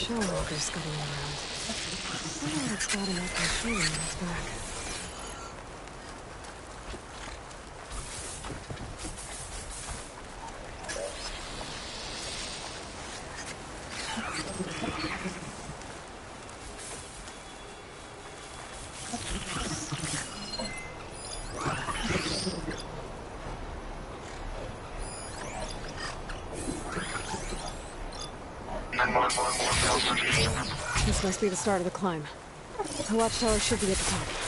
shell walkers scuttling around. I wonder what's got enough machinery on its back. This must be the start of the climb. The watchtower should be at the top.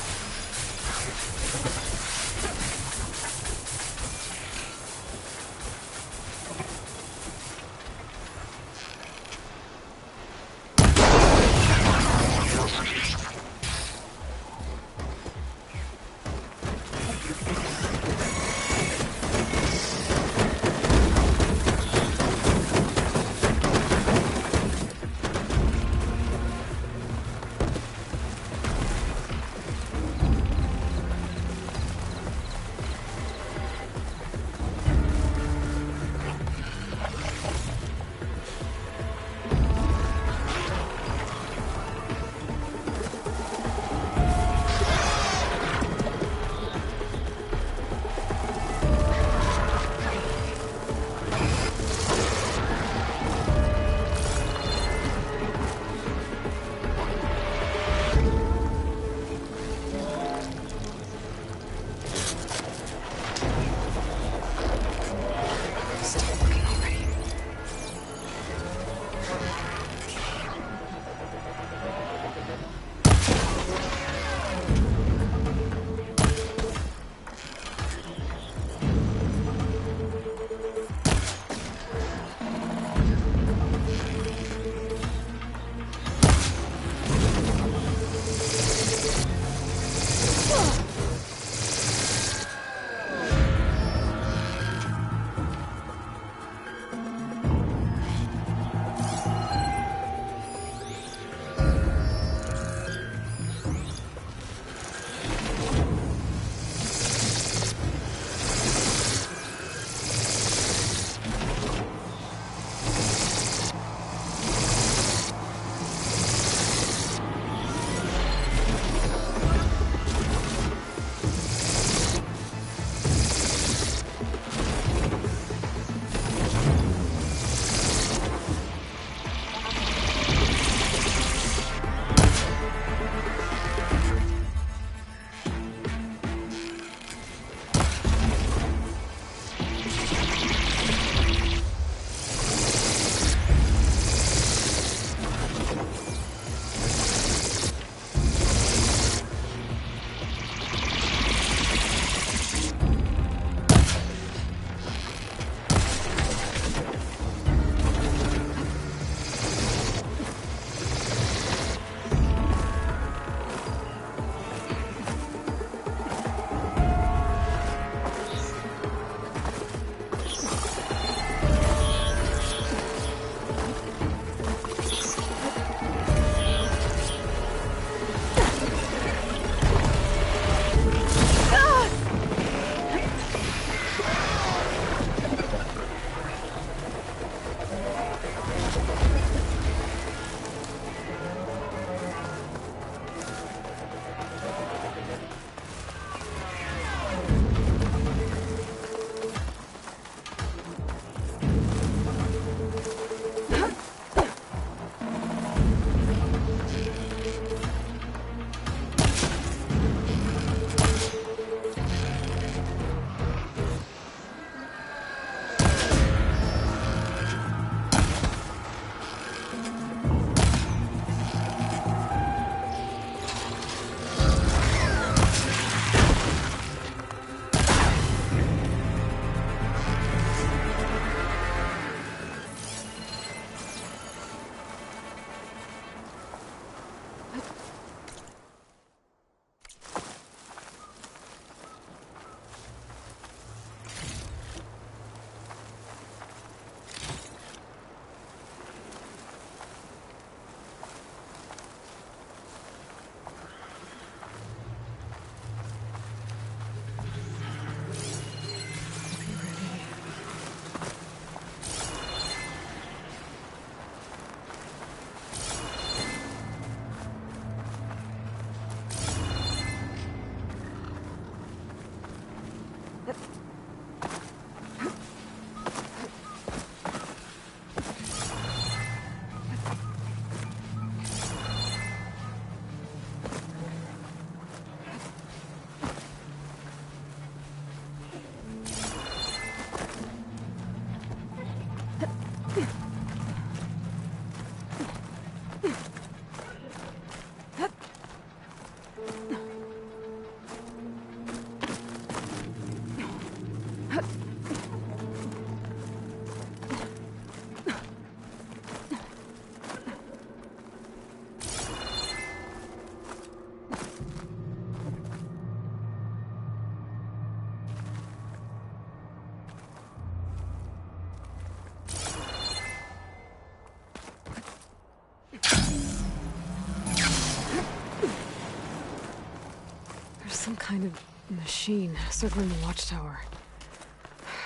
kind of machine circling the watchtower.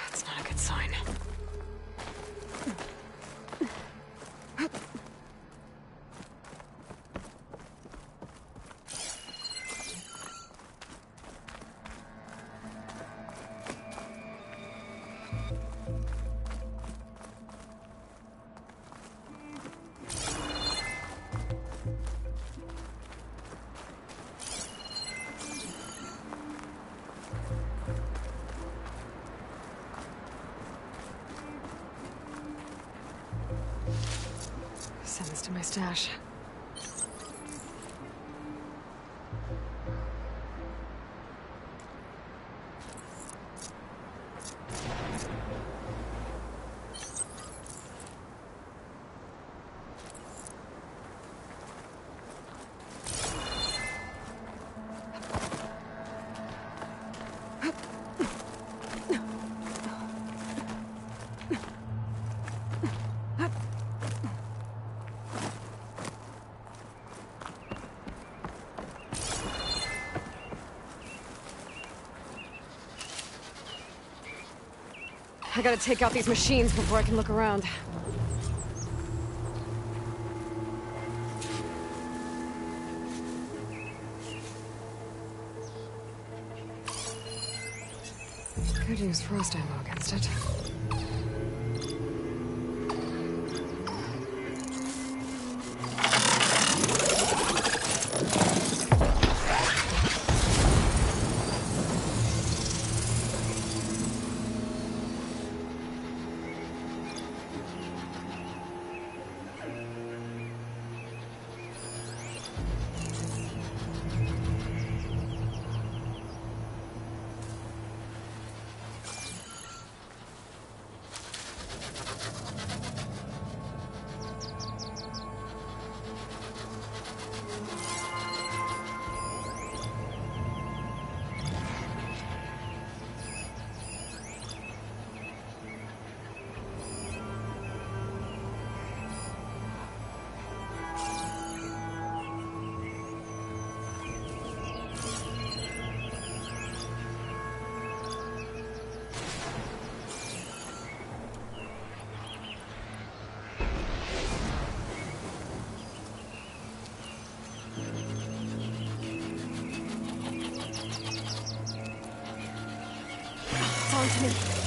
It's not a good sign. Send this to my stash. I gotta take out these machines before I can look around. Could use frost ammo against it. It's on to me.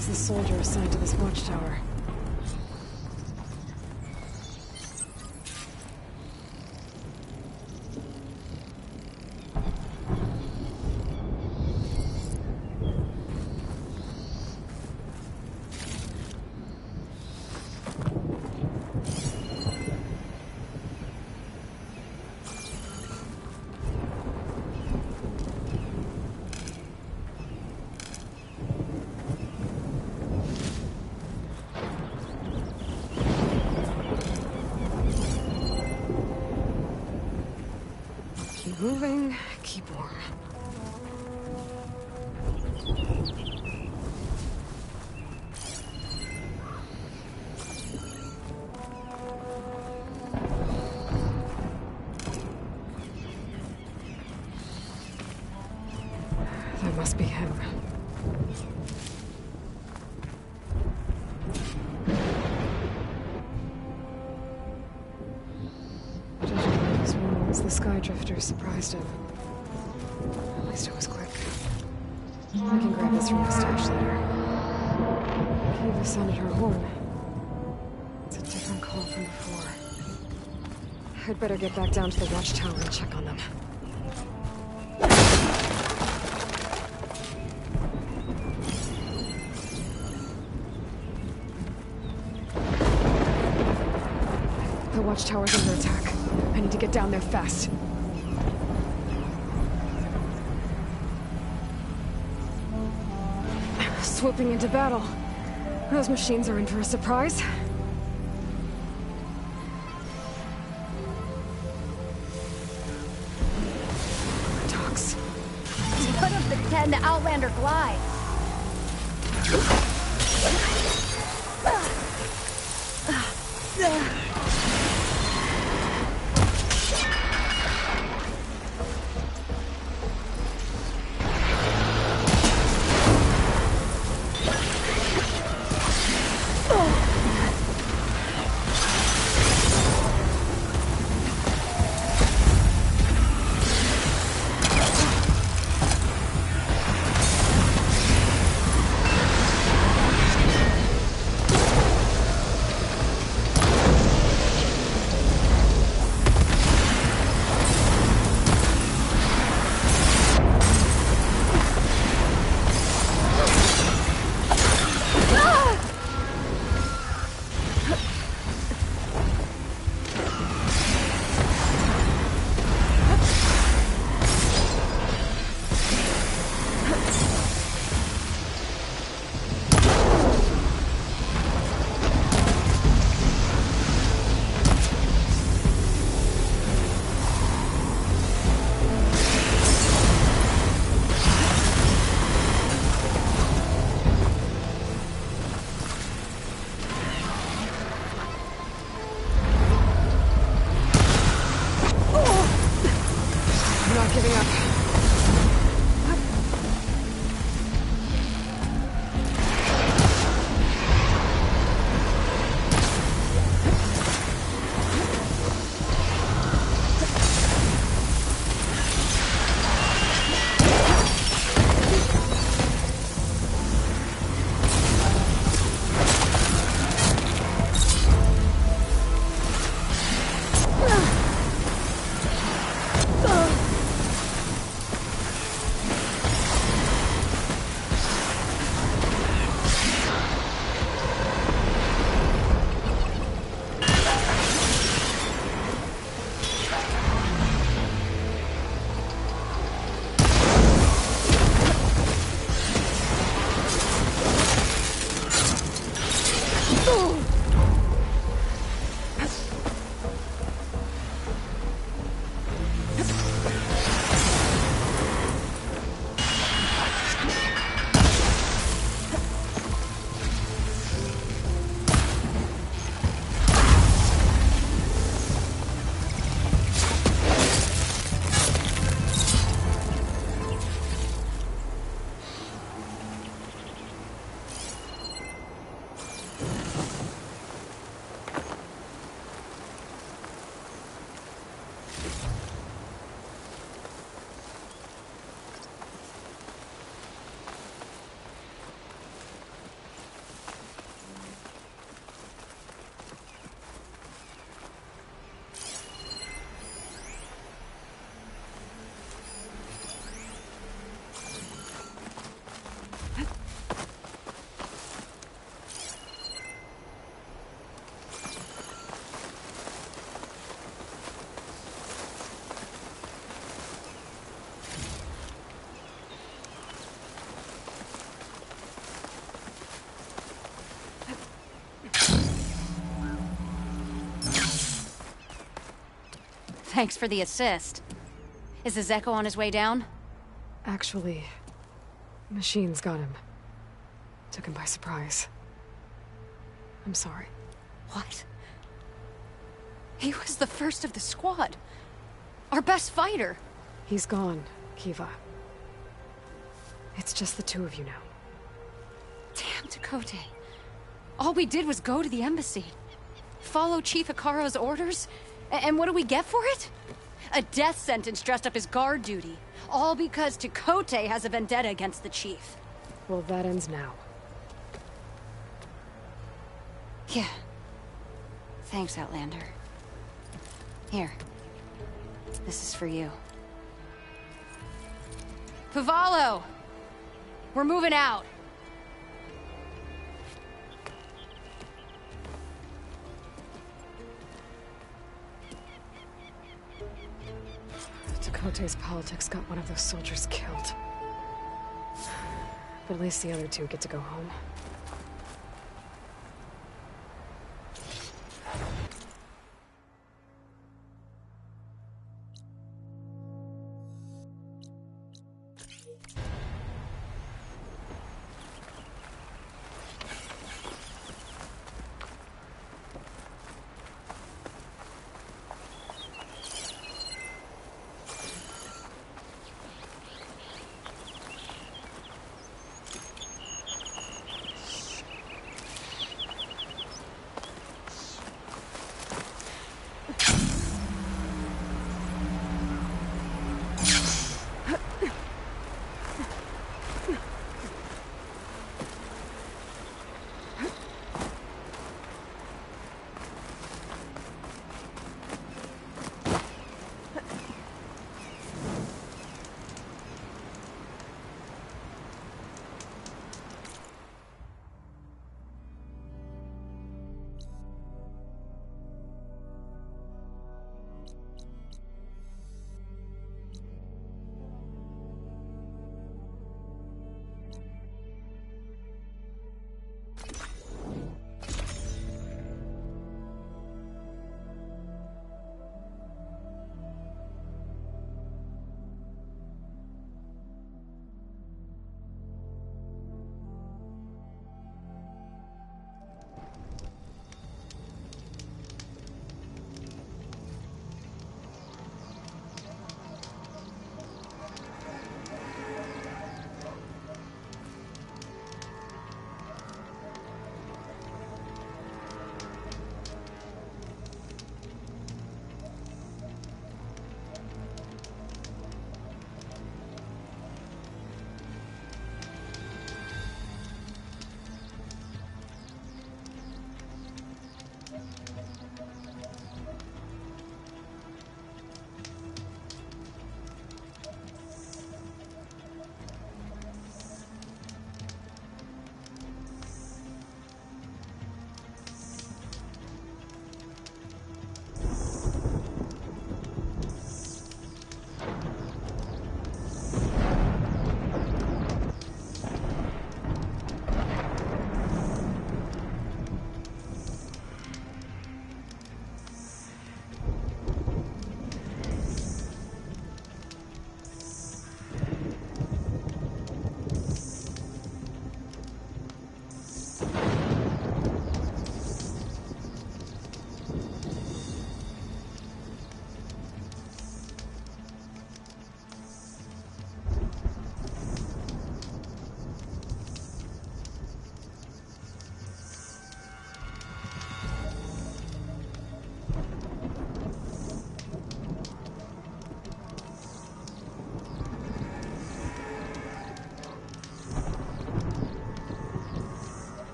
was the soldier assigned to this watchtower? Keep moving, keep warm. That must be him. The Sky Drifter surprised him. At least it was quick. I can grab this from the stash later. Kiva sounded her horn. It's a different call from before. I'd better get back down to the watchtower and check on them. The watchtower's under attack. I need to get down there fast. Swooping into battle. Those machines are in for a surprise. Dogs. Put up the 10 the Outlander glide. Giving up. Thanks for the assist. Is the Zeko on his way down? Actually, machines got him. Took him by surprise. I'm sorry. What? He was the first of the squad. Our best fighter. He's gone, Kiva. It's just the two of you now. Damn Dakota. All we did was go to the embassy. Follow Chief Hikaru's orders? And what do we get for it? A death sentence dressed up as guard duty. All because Takote has a vendetta against the Chief. Well, that ends now. Yeah. Thanks, Outlander. Here. This is for you. Puvalo! We're moving out. Dakota's politics got one of those soldiers killed. But at least the other two get to go home.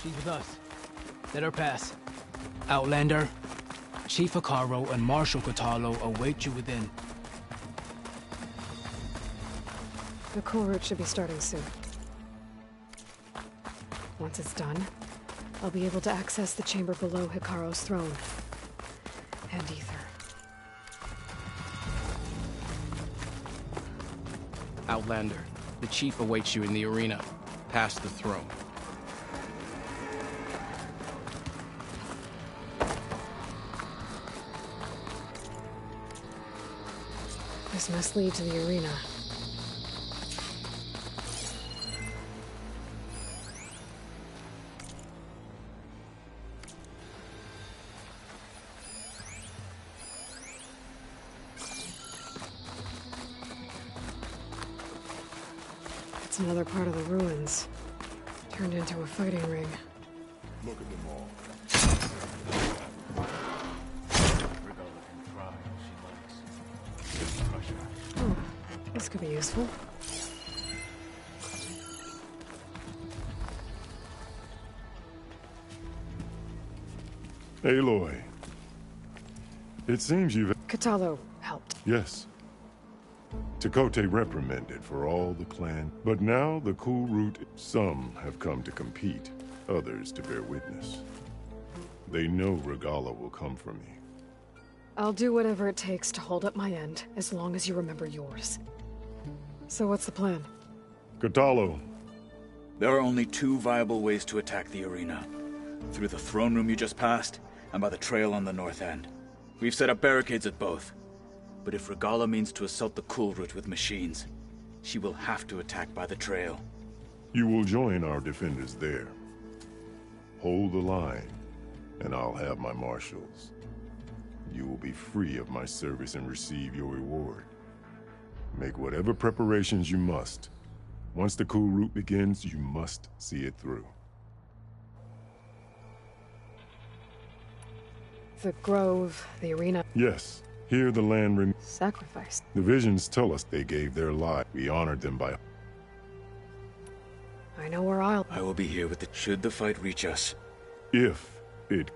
She's with us. Let her pass. Outlander, Chief Hikaru and Marshal Kotallo await you within. The cool route should be starting soon. Once it's done, I'll be able to access the chamber below Hikaru's throne. And Ether. Outlander, the Chief awaits you in the arena, past the throne. This must lead to the arena. It's another part of the ruins, turned into a fighting ring. Look at them all. Oh, this could be useful. Aloy. It seems you've... Kotallo helped. Yes. Tekote reprimanded for all the clan, but now the cool route, some have come to compete, others to bear witness. They know Regala will come for me. I'll do whatever it takes to hold up my end, as long as you remember yours. So what's the plan? Kotallo. There are only two viable ways to attack the arena. Through the throne room you just passed, and by the trail on the north end. We've set up barricades at both. But if Regala means to assault the cool route with machines, she will have to attack by the trail. You will join our defenders there. Hold the line, and I'll have my marshals. You will be free of my service and receive your reward. Make whatever preparations you must. Once the cool route begins, you must see it through. The grove, the arena. Yes, here the land Sacrifice. The visions tell us they gave their life. We honored them by... I know where I'll... I will be here with the... should the fight reach us. If it...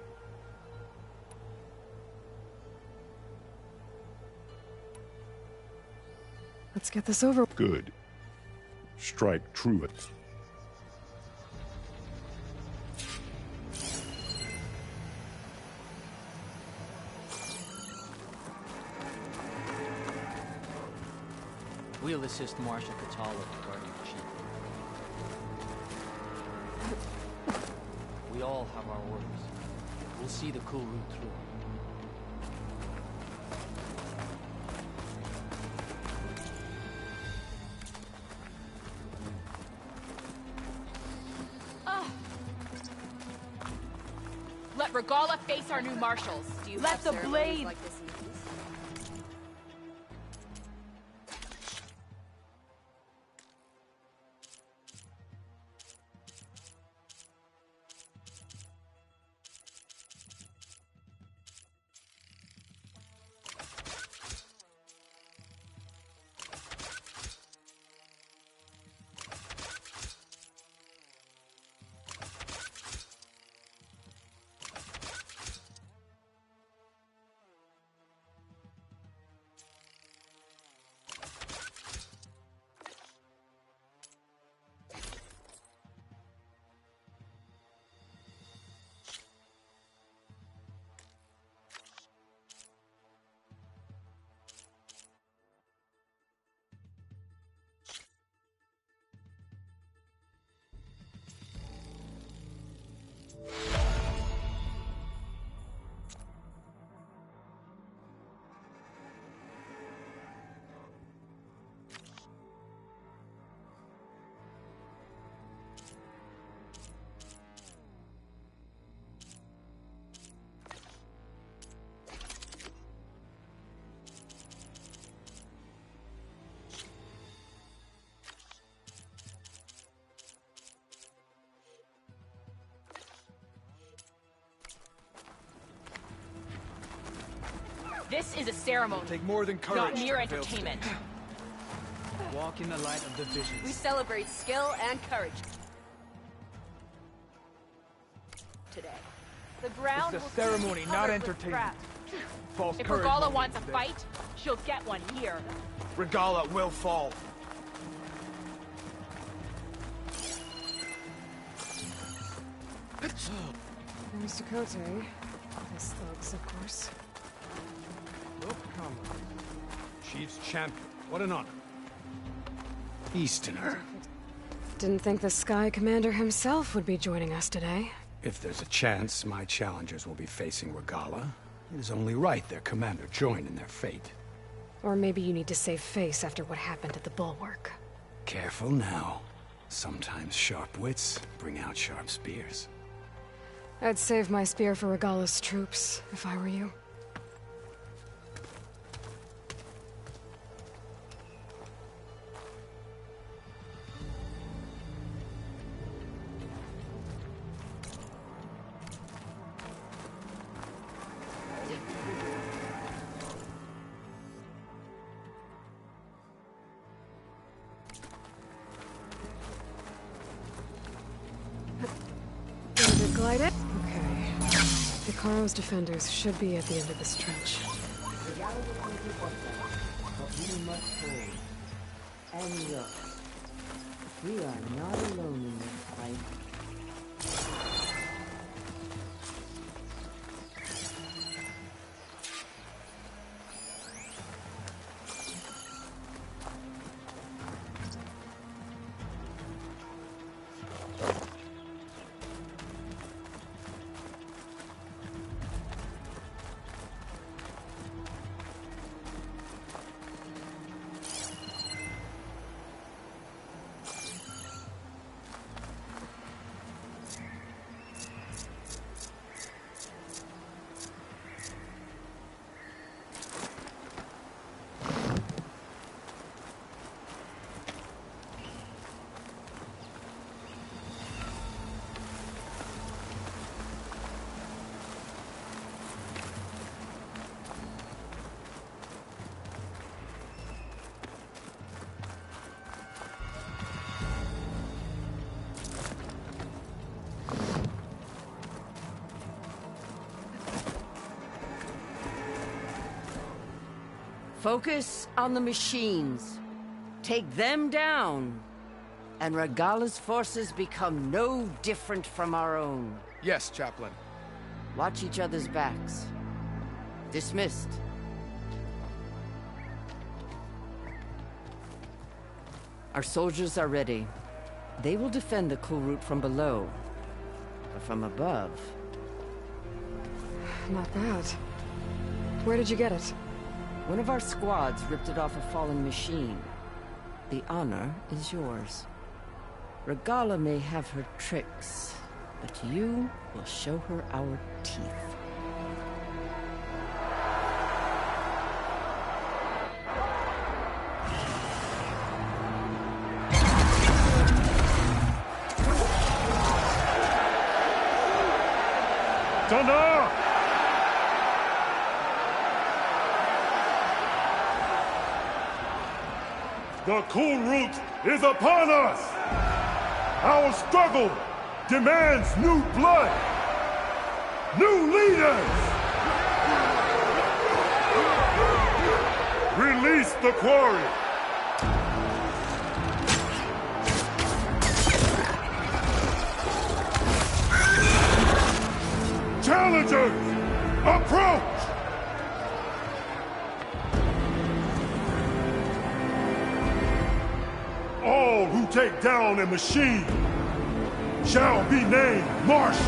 Let's get this over. Good. Strike true. We'll assist Marshal Kotallo regarding the chief. We all have our orders. We'll see the cool route through. Let Regala face our new marshals. Do you Let have the ceremonies blade... like this in peace? This is a ceremony, Take more than courage. not mere to fulfill entertainment. Walk in the light of the We visions. celebrate skill and courage. today. The ground It's a will ceremony, be not covered with entertainment. scraps. False If courage Regala won't wants a win today. fight, she'll get one here. Regala will fall. There's Dakota. His thugs, of course. Look, comrade. Chief's champion. What an honor. Easterner. Didn't think the Sky Commander himself would be joining us today. If there's a chance my challengers will be facing Regala, it is only right their commander join in their fate. Or maybe you need to save face after what happened at the Bulwark. Careful now. Sometimes sharp wits bring out sharp spears. I'd save my spear for Regala's troops, if I were you. Glide it? Okay. Vicaro's defenders should be at the end of this trench. But we must hold. And look, we are not alone in this fight. Focus on the machines. Take them down. And Regala's forces become no different from our own. Yes, Chaplain. Watch each other's backs. Dismissed. Our soldiers are ready. They will defend the cool route from below. But from above... Not bad. Where did you get it? One of our squads ripped it off a fallen machine. The honor is yours. Regala may have her tricks, but you will show her our teeth. Thunder! The cool route is upon us! Our struggle demands new blood! New leaders! Release the quarry! Challengers, approach! All who take down a machine shall be named Marshal.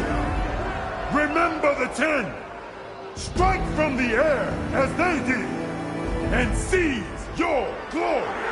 Remember the 10. Strike from the air as they did, and seize your glory.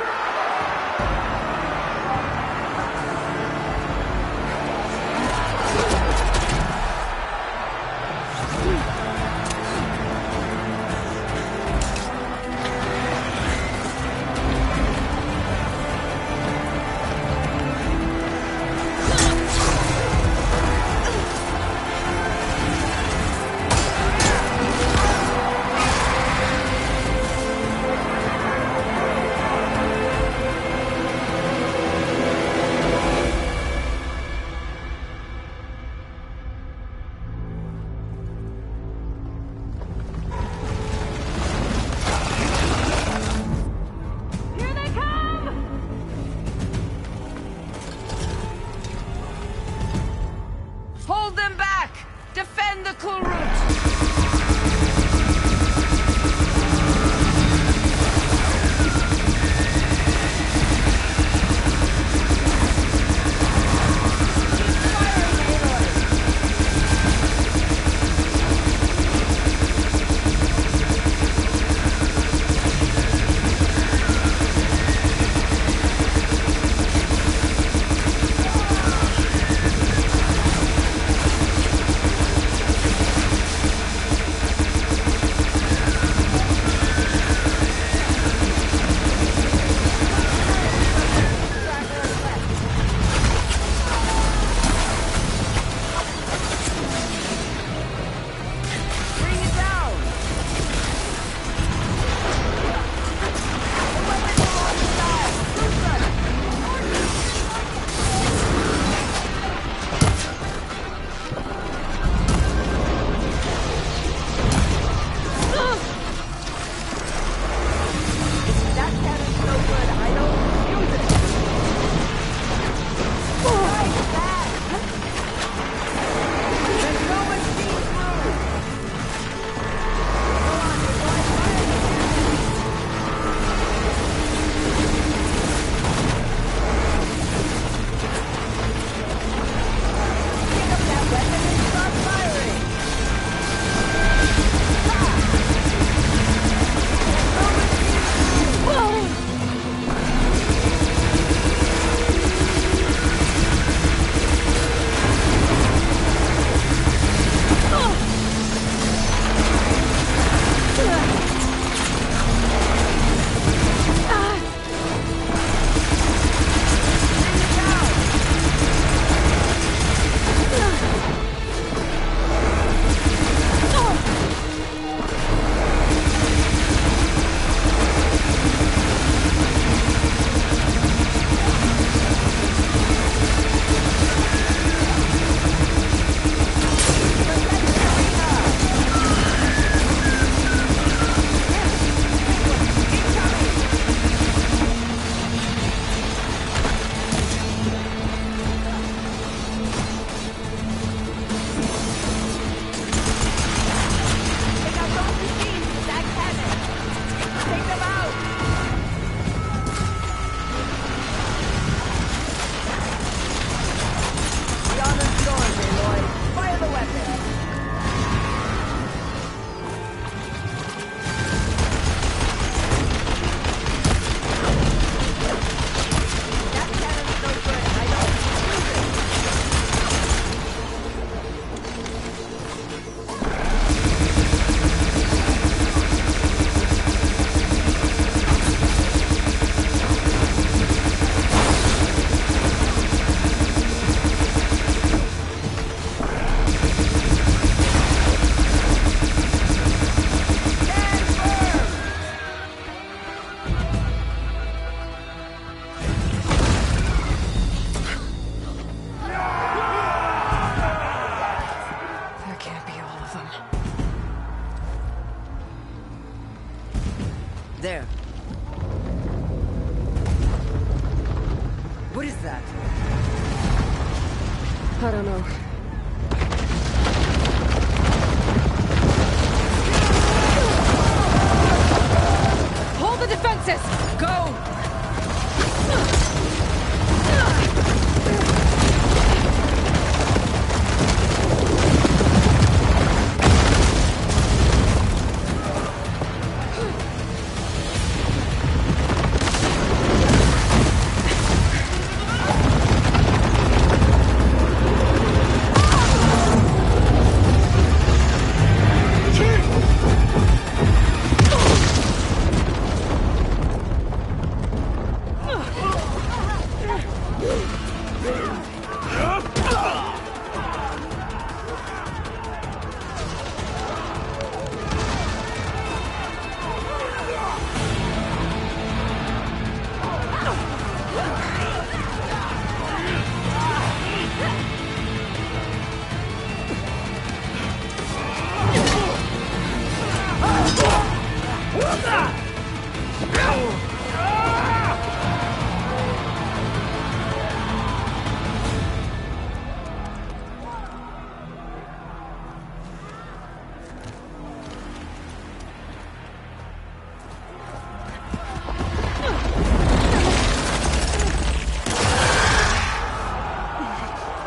vehicle route! There. What is that? I don't know. Hold the defenses! Go!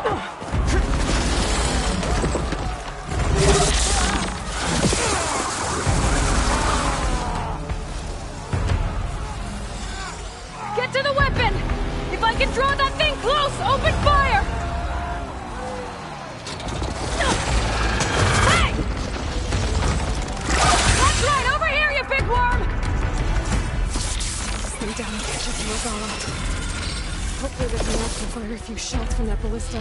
Get to the weapon! If I can draw that thing close, open fire! Hey! That's right, over here, you big worm! Stay down and catch up to Regala. Hopefully there's enough to fire a few shots from that ballista.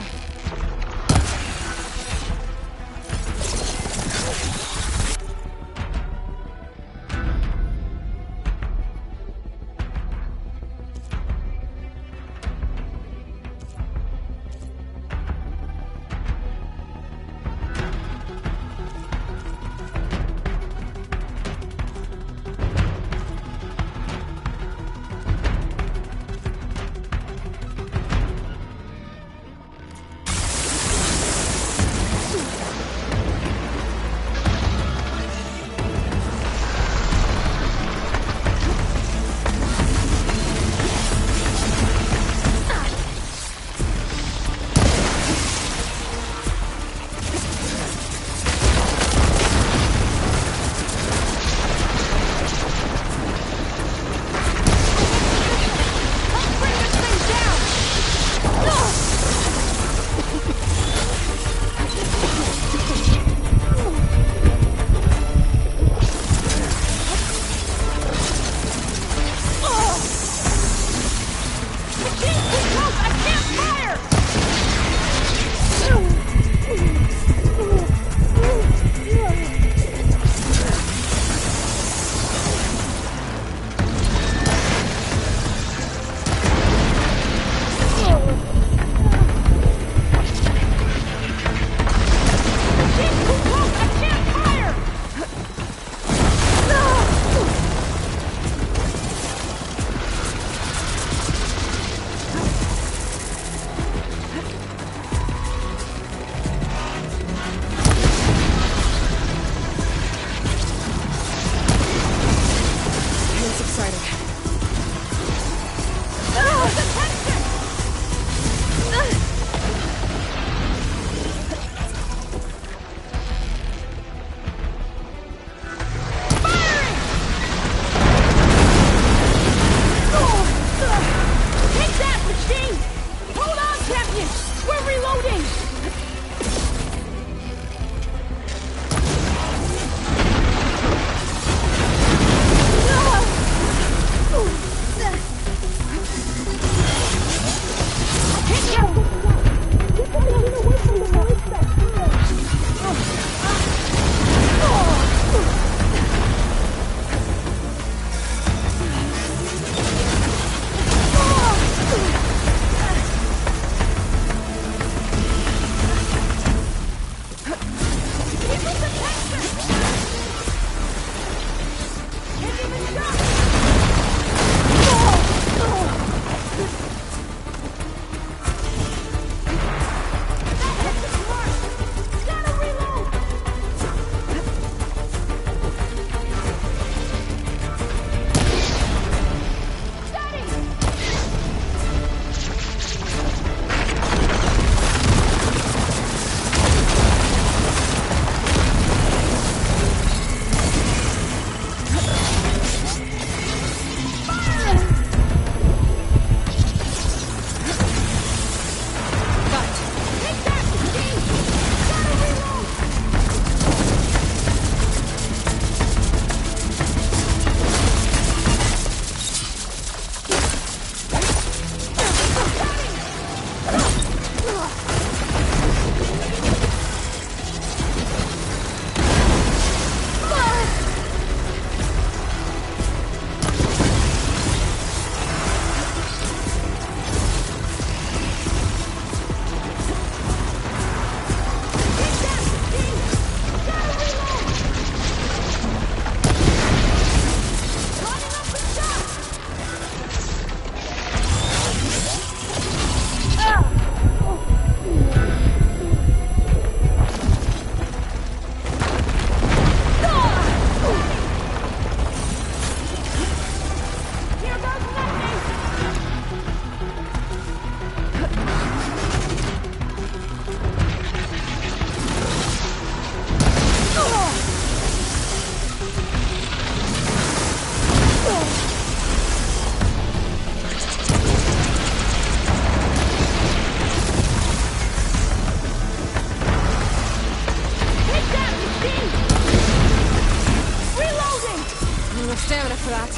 for that.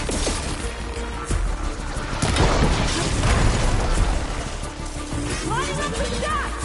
Lining up the shot!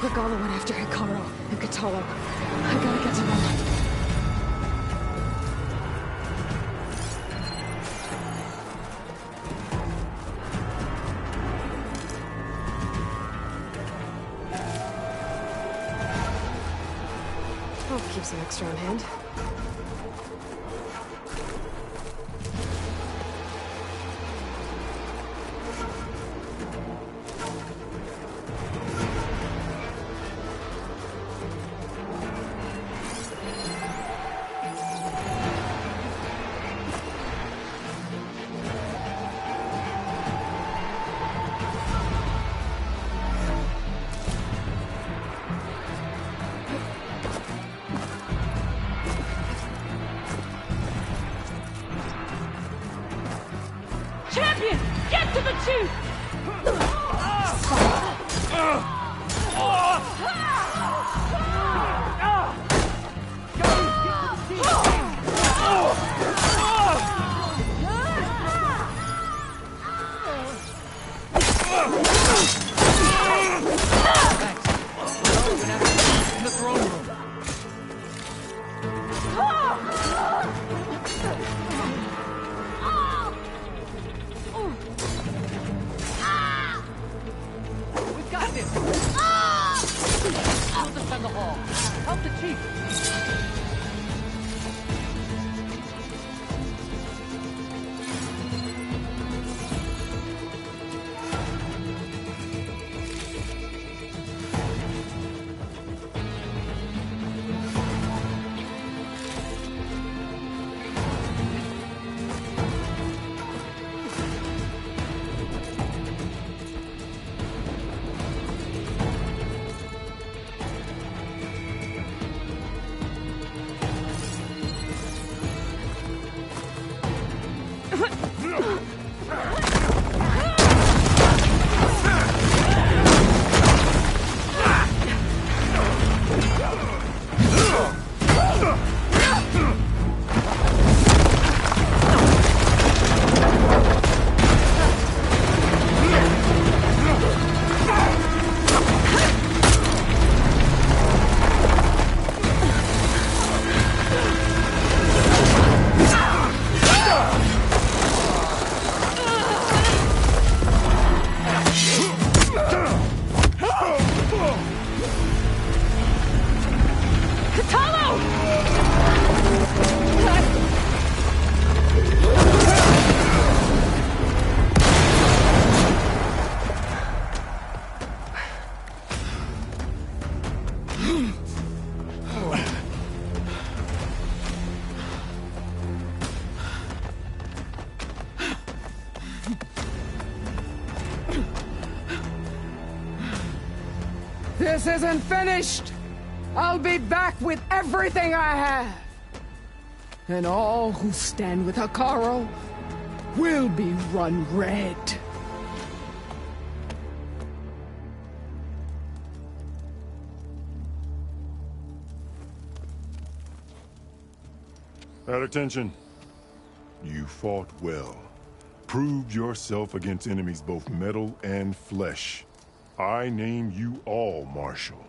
Regala went after Hikaru and Katalo. I gotta get to them. I'll keep some extra on hand. Champion! Get to the chief! In the throne room. We've got this! We'll defend the hall. Help the chief! This isn't finished! I'll be back with everything I have! And all who stand with Hekarro will be run red. At attention. You fought well. Proved yourself against enemies both metal and flesh. I name you all Marshal.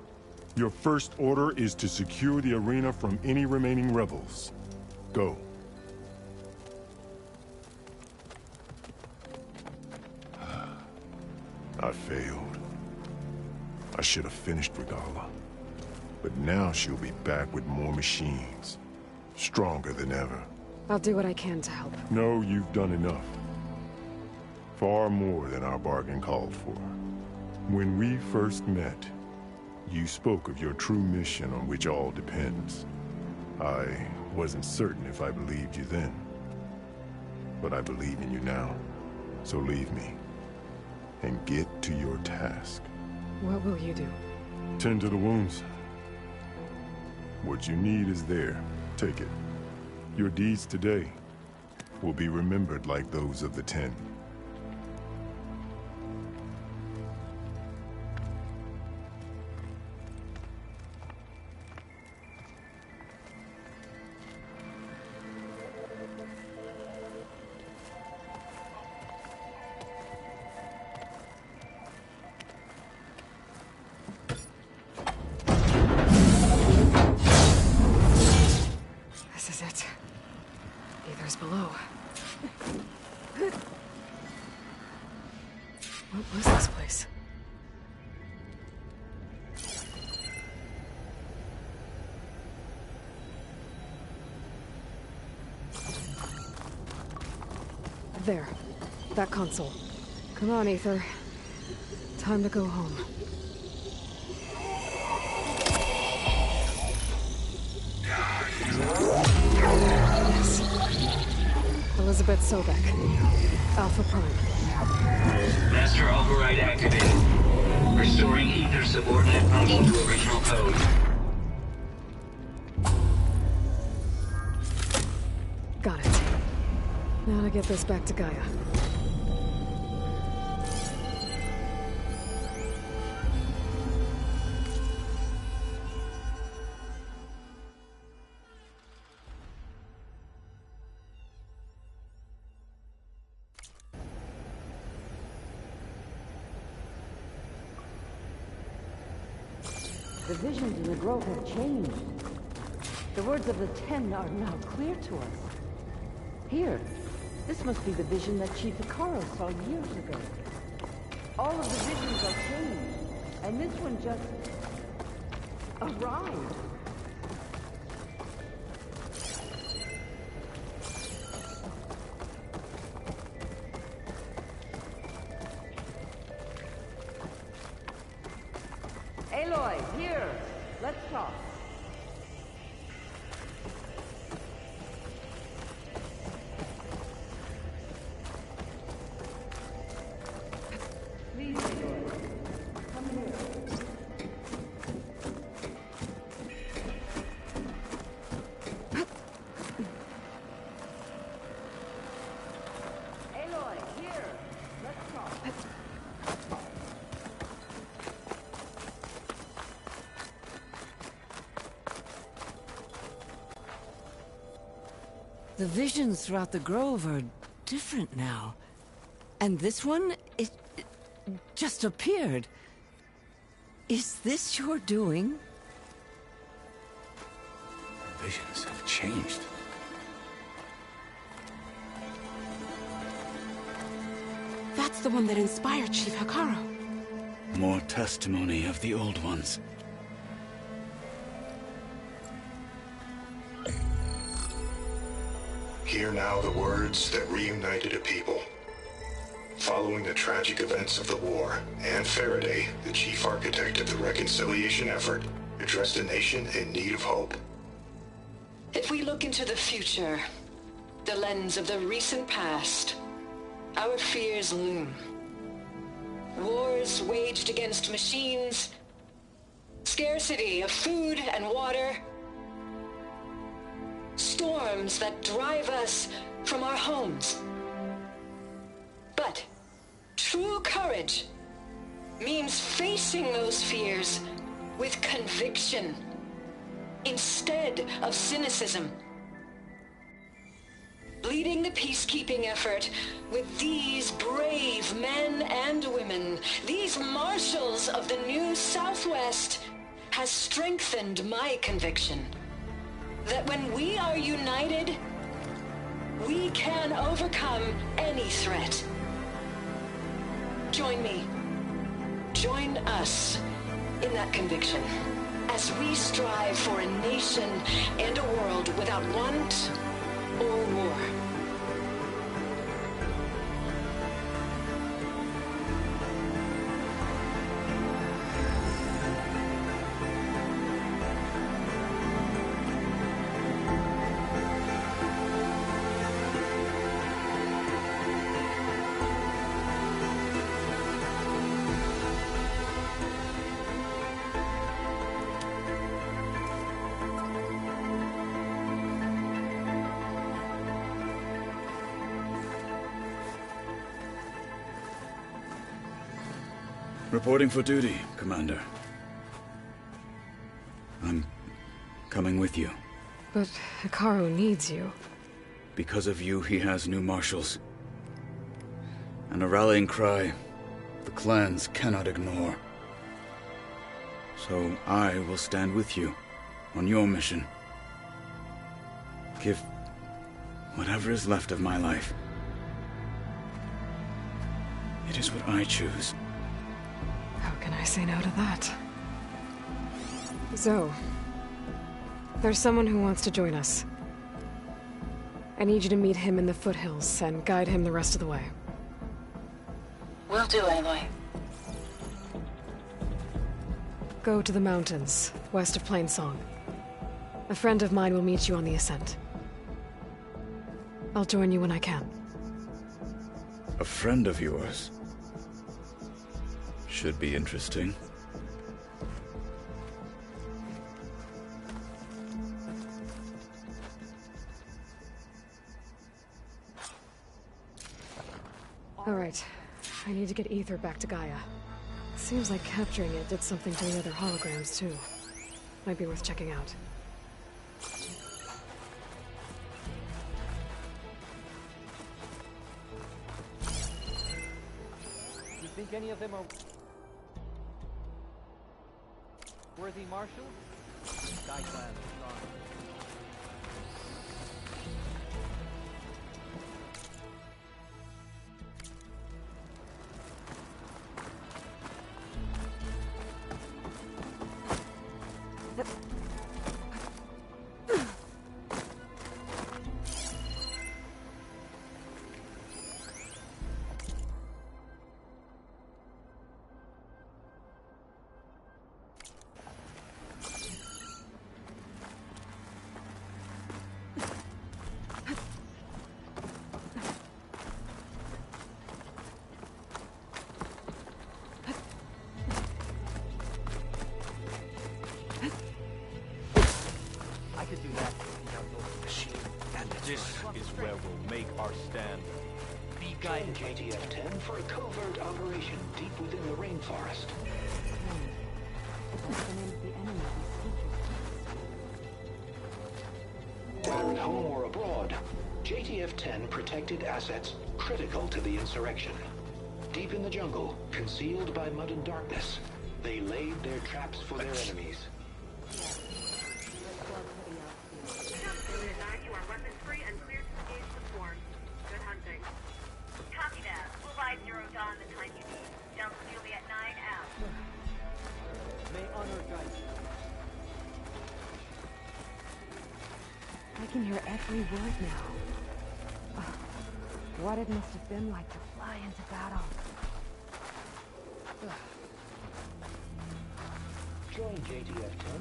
Your first order is to secure the arena from any remaining rebels. Go. I failed. I should have finished Regala. But now she'll be back with more machines. Stronger than ever. I'll do what I can to help. No, you've done enough. Far more than our bargain called for. When we first met, you spoke of your true mission on which all depends. I wasn't certain if I believed you then. But I believe in you now. So leave me. And get to your task. What will you do? Tend to the wounds. What you need is there. Take it. Your deeds today will be remembered like those of the 10. This is it. Aether's below. What was this place? There. That console. Come on, Aether. Time to go home. Yes. Elizabeth Sobek. Alpha Prime. Master override activated. Restoring Ether subordinate function to original code. Got it. Now to get this back to Gaia. The visions in the grove have changed. The words of the 10 are now clear to us. Here, this must be the vision that Chief Hekarro saw years ago. All of the visions are changed, and this one just arrived. Aloy, here! Let's talk. Please, Aloy. Come here. Aloy, here! Let's talk. The visions throughout the grove are different now. And this one, it just appeared. Is this your doing? Visions have changed. That's the one that inspired Chief Hekarro. More testimony of the old ones. Hear now the words that reunited a people. Following the tragic events of the war, Anne Faraday, the chief architect of the reconciliation effort, addressed a nation in need of hope. If we look into the future, the lens of the recent past, our fears loom. Wars waged against machines, scarcity of food and water, storms that drive us from our homes. But true courage means facing those fears with conviction instead of cynicism. Leading the peacekeeping effort with these brave men and women, these marshals of the new Southwest, has strengthened my conviction that when we are united, we can overcome any threat. Join me. Join us in that conviction as we strive for a nation and a world without want or war. Reporting for duty, Commander. I'm coming with you. But Hikaru needs you. Because of you, he has new marshals. And a rallying cry the clans cannot ignore. So I will stand with you on your mission. Give whatever is left of my life. It is what I choose. How can I say no to that? Zoe, there's someone who wants to join us. I need you to meet him in the foothills and guide him the rest of the way. Will do, Aloy. Go to the mountains, west of Plainsong. A friend of mine will meet you on the ascent. I'll join you when I can. A friend of yours? Should be interesting. All right. I need to get Ether back to Gaia. Seems like capturing it did something to the other holograms, too. Might be worth checking out. You think any of them are worthy marshals? Sky Clan is strong. This is where we'll make our stand. Be guided, JTF-10, for a covert operation deep within the rainforest. Whether at home or abroad, JTF-10 protected assets critical to the insurrection. Deep in the jungle, concealed by mud and darkness, they laid their traps for their enemies. I can hear every word now. Ugh, what it must have been like to fly into battle. Join JTF-10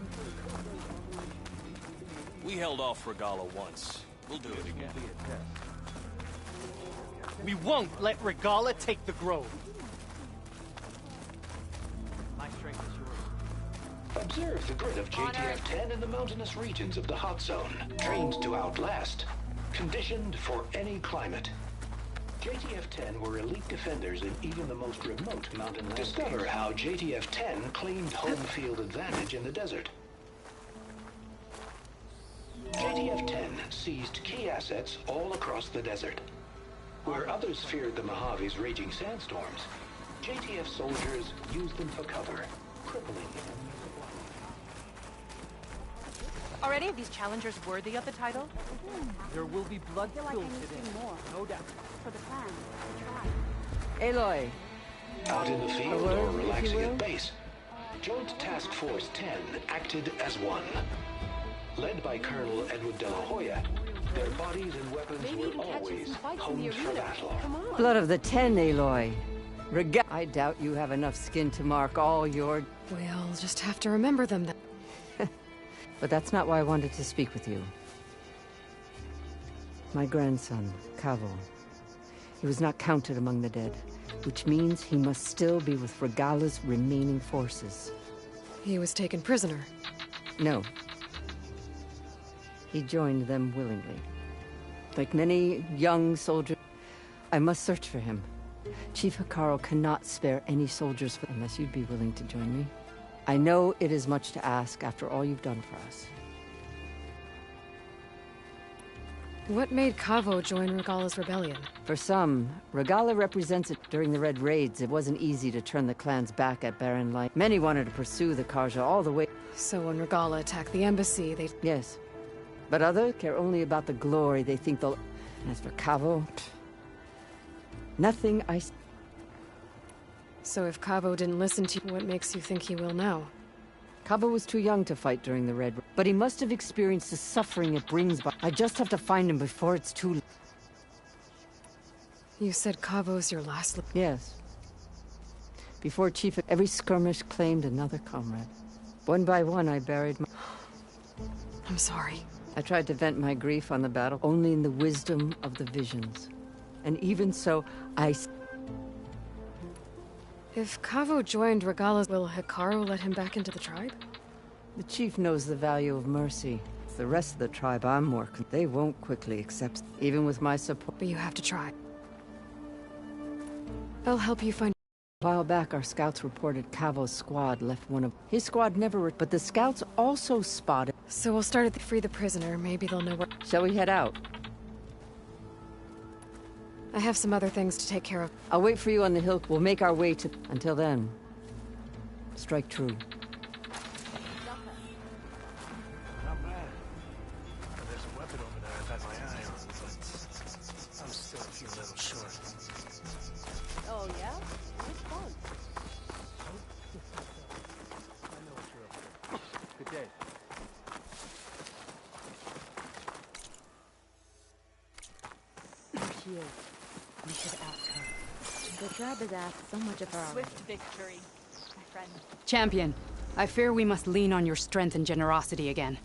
We held off Regala once. We'll do it again. We won't let Regala take the Grove. My strength is yours. Observe the grid of JTF-10 in the mountainous regions of the hot zone. Trained to outlast. Conditioned for any climate. JTF-10 were elite defenders in even the most remote mountain landscapes. Discover how JTF-10 claimed home field advantage in the desert. JTF-10 seized key assets all across the desert. Where others feared the Mojave's raging sandstorms, JTF soldiers used them for cover, crippling enemy supply. Are any of these challengers worthy of the title? There will be blood spilled today. No doubt. For the clan, Aloy. Out in the field or relaxing at base, Joint Task Force 10 acted as one. Led by Colonel Edward De La Hoya, their bodies and weapons were always honed for battle. Blood of the 10, Aloy. I doubt you have enough skin to mark all your... We'll just have to remember them then. But that's not why I wanted to speak with you. My grandson, Cavo. He was not counted among the dead, which means he must still be with Regala's remaining forces. He was taken prisoner. No. He joined them willingly. Like many young soldiers, I must search for him. Chief Hekarro cannot spare any soldiers unless you'd be willing to join me. I know it is much to ask after all you've done for us. What made Cavo join Regala's rebellion? For some, Regala represents it. During the Red Raids, it wasn't easy to turn the clans back at Barren Light. Many wanted to pursue the Karja all the way. So when Regala attacked the embassy, they... Yes. But others care only about the glory they think they'll... As for Cavo... Nothing I... So if Cavo didn't listen to you, what makes you think he will now? Cavo was too young to fight during the Red... But he must have experienced the suffering it brings by... I just have to find him before it's too late. You said Cavo's your last... Yes. Before Chief... Every skirmish claimed another comrade. One by one, I buried my... I'm sorry. I tried to vent my grief on the battle, only in the wisdom of the visions. And even so, I... If Cavo joined Regala's, will Hekarro let him back into the tribe? The chief knows the value of mercy. It's the rest of the tribe I'm working. They won't quickly accept, even with my support. But you have to try. I'll help you find... A while back, our scouts reported Cavo's squad left one of... His squad never... But the scouts also spotted... So we'll start at free the prisoner. Maybe they'll know where... Shall we head out? I have some other things to take care of. I'll wait for you on the hill. We'll make our way to... Until then, strike true. Not bad. There's a weapon over there I've had my eye on, but I'm still a few little short. Oh, yeah? Which one? I know what you're up to. Good day. There she is. We should ask her. The tribe has asked so much of her already. Swift victory, my friend. Champion, I fear we must lean on your strength and generosity again.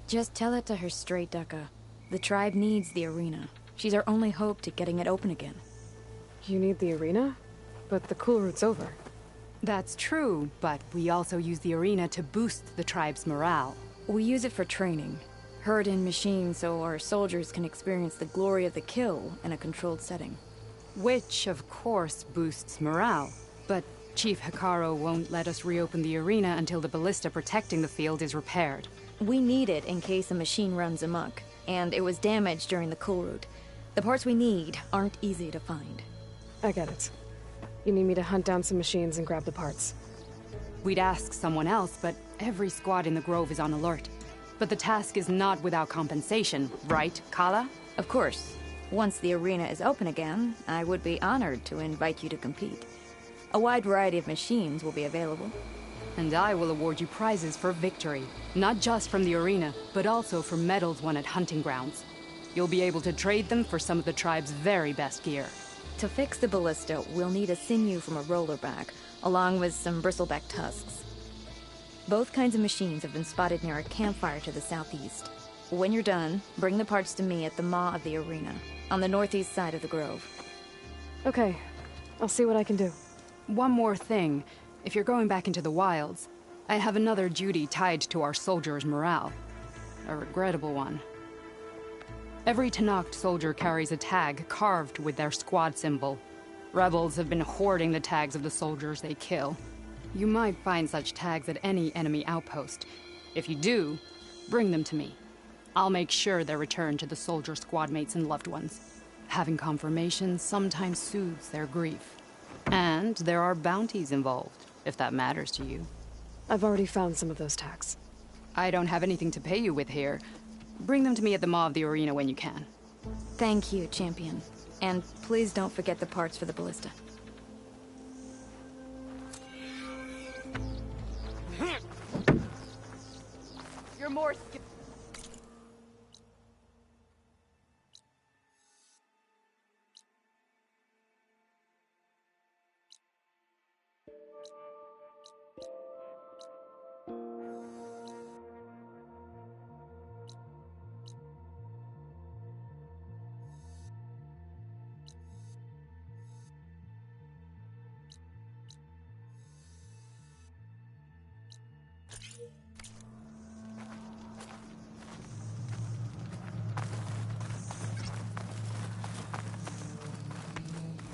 Just tell it to her straight, Ducka. The tribe needs the arena. She's our only hope to getting it open again. You need the arena? But the cool route's over. That's true, but we also use the arena to boost the tribe's morale. We use it for training. Herd in machines so our soldiers can experience the glory of the kill in a controlled setting. Which, of course, boosts morale. But Chief Hekarro won't let us reopen the arena until the ballista protecting the field is repaired. We need it in case a machine runs amok, and it was damaged during the cool route. The parts we need aren't easy to find. I get it. You need me to hunt down some machines and grab the parts. We'd ask someone else, but every squad in the Grove is on alert. But the task is not without compensation, right, Kala? Of course. Once the arena is open again, I would be honored to invite you to compete. A wide variety of machines will be available. And I will award you prizes for victory. Not just from the arena, but also for medals won at hunting grounds. You'll be able to trade them for some of the tribe's very best gear. To fix the ballista, we'll need a sinew from a rollerback, along with some bristleback tusks. Both kinds of machines have been spotted near a campfire to the southeast. When you're done, bring the parts to me at the maw of the arena, on the northeast side of the grove. Okay. I'll see what I can do. One more thing. If you're going back into the wilds, I have another duty tied to our soldiers' morale. A regrettable one. Every Tenakth soldier carries a tag carved with their squad symbol. Rebels have been hoarding the tags of the soldiers they kill. You might find such tags at any enemy outpost. If you do, bring them to me. I'll make sure they're returned to the soldier squad mates and loved ones. Having confirmation sometimes soothes their grief. And there are bounties involved, if that matters to you. I've already found some of those tags. I don't have anything to pay you with here. Bring them to me at the maw of the arena when you can. Thank you, champion. And please don't forget the parts for the ballista. You're more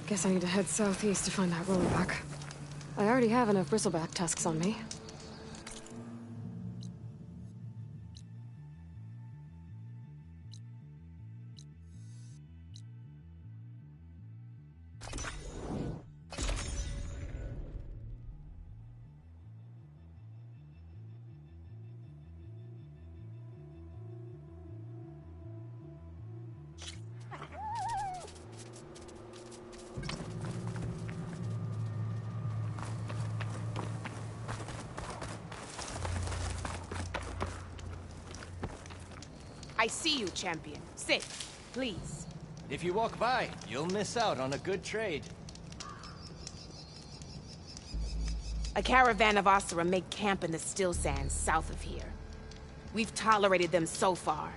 Guess I need to head southeast to find that rollerback. I already have enough bristleback tusks on me. I see you, champion. Sit, please. If you walk by, you'll miss out on a good trade. A caravan of Asura make camp in the still sands south of here. We've tolerated them so far.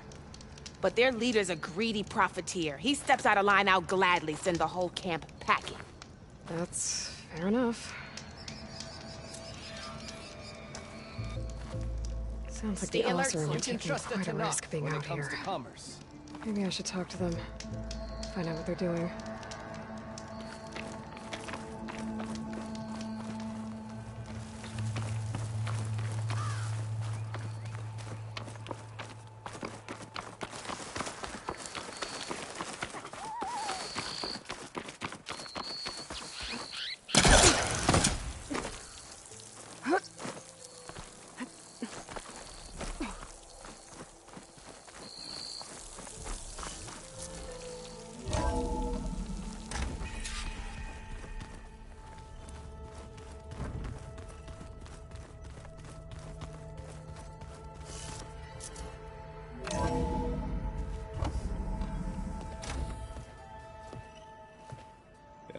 But their leader's a greedy profiteer. He steps out of line, I'll gladly send the whole camp packing. That's fair enough. Sounds like Stay the alert, Asura are you can taking trust quite a Tenakth risk being when it out comes here. to commerce. Maybe I should talk to them. Find out what they're doing.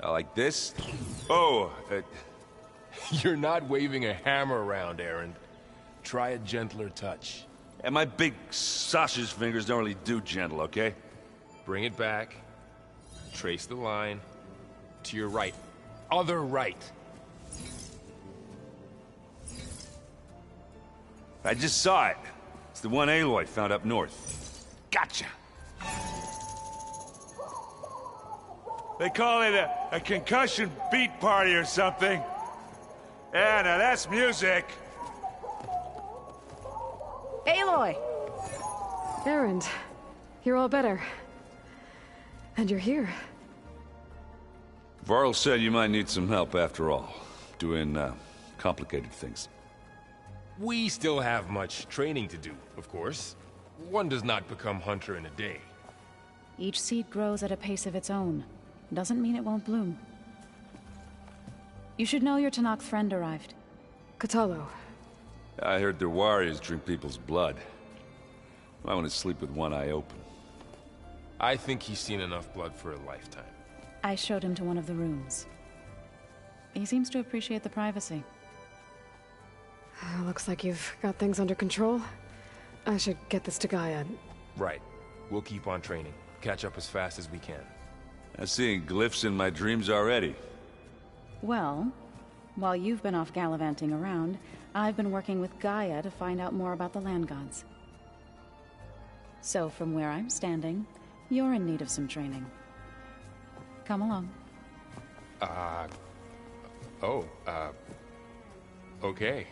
Like this? Oh, You're not waving a hammer around, Aaron. Try a gentler touch. And my big sausage fingers don't really do gentle, okay? Bring it back. Trace the line. To your right. Other right. I just saw it. It's the one Aloy found up north. Gotcha! They call it a concussion beat party or something. Yeah, now that's music. Aloy! Erend, you're all better. And you're here. Varl said you might need some help after all. Doing, complicated things. We still have much training to do, of course. One does not become hunter in a day. Each seed grows at a pace of its own. Doesn't mean it won't bloom. You should know your Tenakth friend arrived. Kotallo. I heard their warriors drink people's blood. I want to sleep with one eye open. I think he's seen enough blood for a lifetime. I showed him to one of the rooms. He seems to appreciate the privacy. Looks like you've got things under control. I should get this to Gaia. Right. We'll keep on training. Catch up as fast as we can. I'm seeing glyphs in my dreams already. Well, while you've been off gallivanting around, I've been working with Gaia to find out more about the land gods. So from where I'm standing, you're in need of some training. Come along. Okay.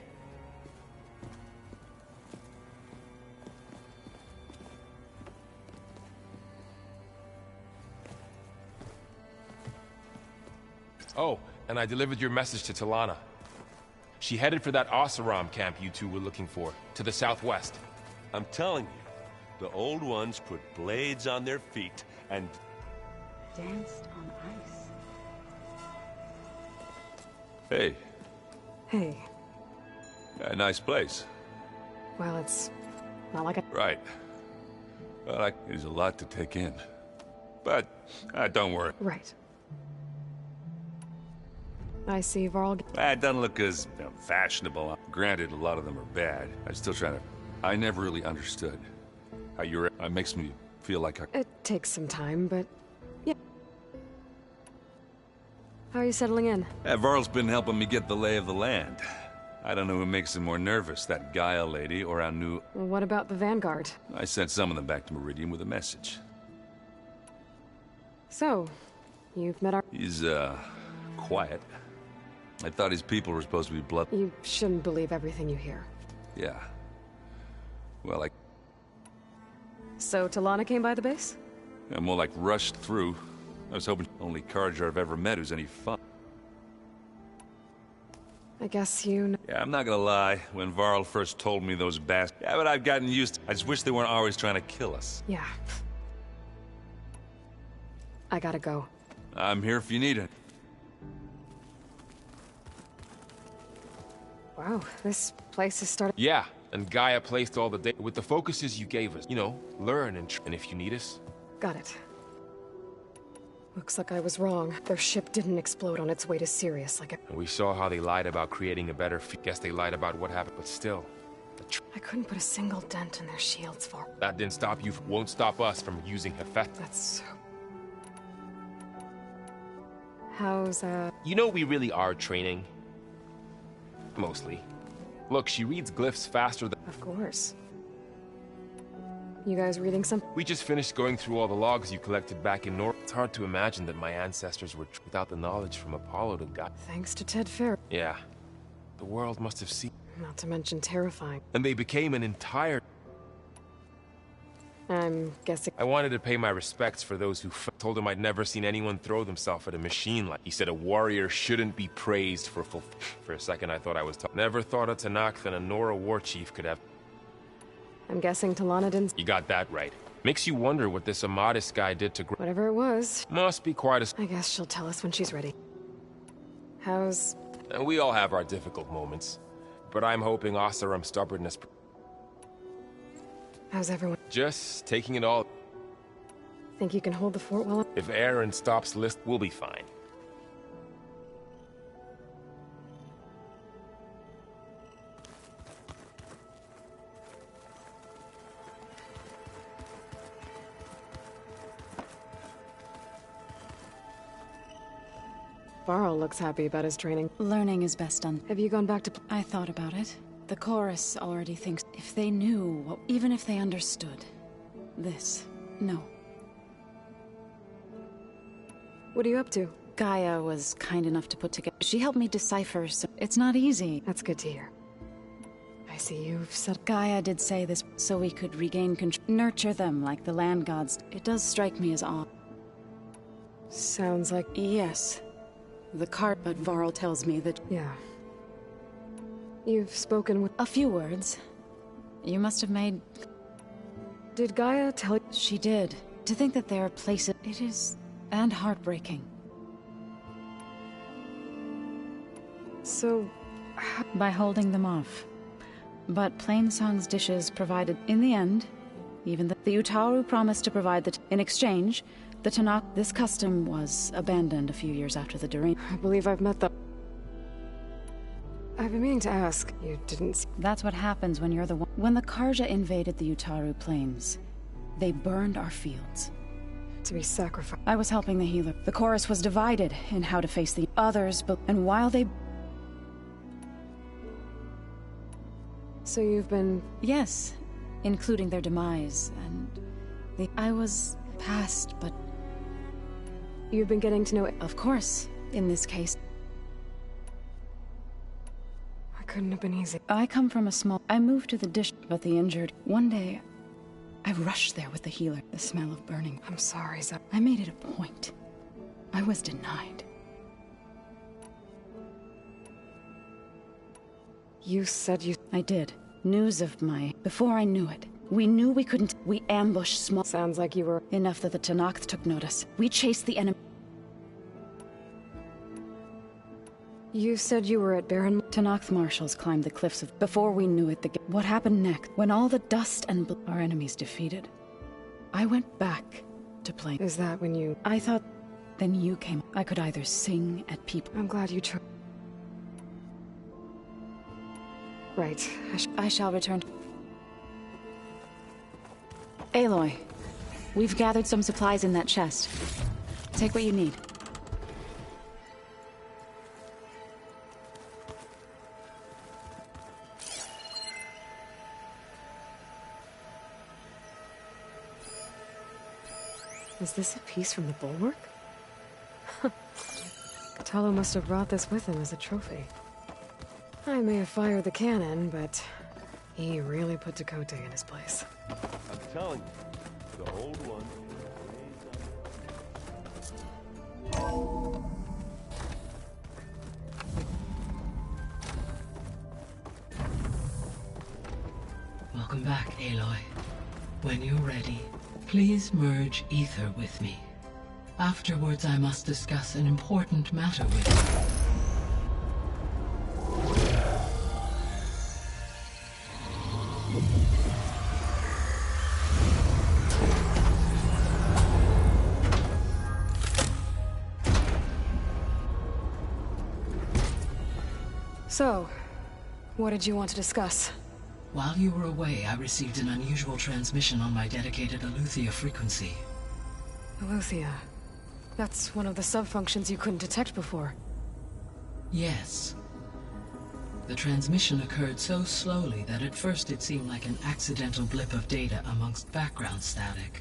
Oh, and I delivered your message to Talana. She headed for that Oseram camp you two were looking for, to the southwest. I'm telling you, the old ones put blades on their feet and... danced on ice. Hey. Hey. A nice place. Well, it's not like a... Right. Well, there's a lot to take in. But, don't worry. Right. I see Varl... It doesn't look as fashionable. Granted, a lot of them are bad. I'm still trying to... I never really understood how you're... It makes me feel like I... It takes some time, but... yeah. How are you settling in? Varl's been helping me get the lay of the land. I don't know who makes him more nervous, that Gaia lady or our new... Well, what about the Vanguard? I sent some of them back to Meridian with a message. So, you've met our... He's, quiet. I thought his people were supposed to be blood... You shouldn't believe everything you hear. Yeah. Well, So, Talana came by the base? I'm more like rushed through. I was hoping only Carjar I've ever met who's any fun. I guess you know... Yeah, I'm not gonna lie. When Varl first told me those bastards... Yeah, but I've gotten used to... I just wish they weren't always trying to kill us. Yeah. I gotta go. I'm here if you need it. Wow, this place is starting... Yeah, and Gaia placed all the data with the focuses you gave us. You know, learn and if you need us. Got it. Looks like I was wrong. Their ship didn't explode on its way to Sirius like And we saw how they lied about creating a better Guess they lied about what happened, but still. I couldn't put a single dent in their shields for... That didn't stop you, won't stop us from using Hephaestus. That's... How's, You know we really are training. Mostly. Look, she reads glyphs faster than... Of course. You guys reading some... We just finished going through all the logs you collected back in North. It's hard to imagine that my ancestors were without the knowledge from Apollo to God. Thanks to Ted Fair. Yeah. The world must have seen... Not to mention terrifying. And they became an entire... I'm guessing... I wanted to pay my respects for those who told him I'd never seen anyone throw themselves at a machine like... He said a warrior shouldn't be praised for full... For a second I thought I was... Never thought a Tanakh than a Nora war chief could have... I'm guessing Talana didn't... You got that right. Makes you wonder what this Amadis guy did to... Whatever it was. Must be quite a... I guess she'll tell us when she's ready. How's... And we all have our difficult moments. But I'm hoping Oseram's stubbornness... How's everyone? Just taking it all. Think you can hold the fort well? If Aaron stops List, we'll be fine. Varl looks happy about his training. Learning is best done. Have you gone back to... I thought about it. The chorus already thinks if they knew what... Even if they understood. This. No. What are you up to? Gaia was kind enough to put together... She helped me decipher, so it's not easy. That's good to hear. I see you've said... Gaia did say this so we could regain control. Nurture them like the land gods. It does strike me as odd. Sounds like... Yes. The cart, but Varl tells me that... Yeah. You've spoken with... A few words. You must have made... Did Gaia tell you... She did. To think that there are places... It is... and heartbreaking. So... By holding them off. But Plainsong's dishes provided... In the end, even the Utaru promised to provide the... In exchange, the Tanakh... This custom was abandoned a few years after the Doreen. I believe I've met them. I've been meaning to ask. You didn't... That's what happens when you're the one. When the Karja invaded the Utaru Plains, they burned our fields. To be sacrificed. I was helping the healer. The chorus was divided in how to face the others, and while they... So you've been... Yes, including their demise, and I was past, but... You've been getting to know it? Of course, in this case. It couldn't have been easy. I come from a small... I moved to the but the injured. One day, I rushed there with the healer. The smell of burning. I'm sorry, Zep. I made it a point. I was denied. You said you... I did. News of my... Before I knew it. We knew we couldn't... We ambushed small... Sounds like you were... Enough that the Tenakth took notice. We chased the enemy... You said you were at Baron... Tenakth marshals climbed the cliffs of... Before we knew it, what happened next? When all the dust and... Our enemies defeated. I went back to play... Is that when you... I thought... Then you came. I could either sing at people... I'm glad you took... Right. I shall return. Aloy, we've gathered some supplies in that chest. Take what you need. Is this a piece from the bulwark? Katalo must have brought this with him as a trophy. I may have fired the cannon, but he really put Dakota in his place. I'm telling you, the old one. Welcome back, Aloy. When you're ready, please merge ether with me. Afterwards, I must discuss an important matter with you. So, what did you want to discuss? While you were away, I received an unusual transmission on my dedicated Aletheia frequency. Aletheia. That's one of the sub-functions you couldn't detect before. Yes. The transmission occurred so slowly that at first it seemed like an accidental blip of data amongst background static.